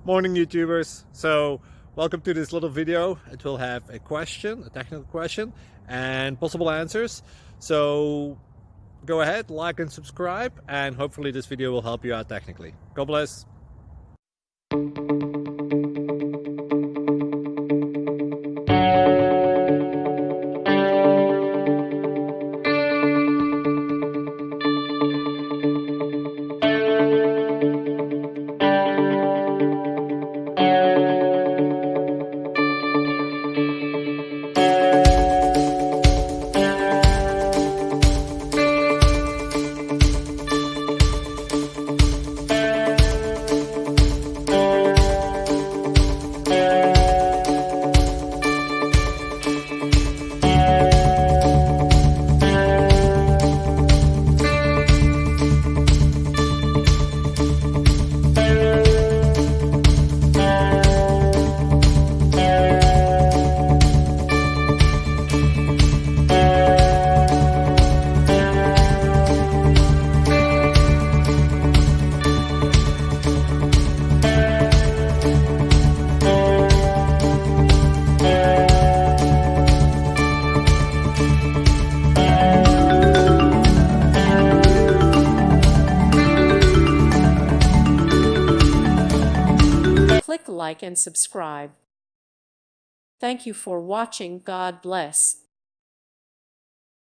Morning YouTubers. So welcome to this little video. It will have a question, a technical question, and possible answers. So go ahead, like and subscribe, and hopefully this video will help you out technically. God bless. Click like and subscribe. Thank you for watching. God bless.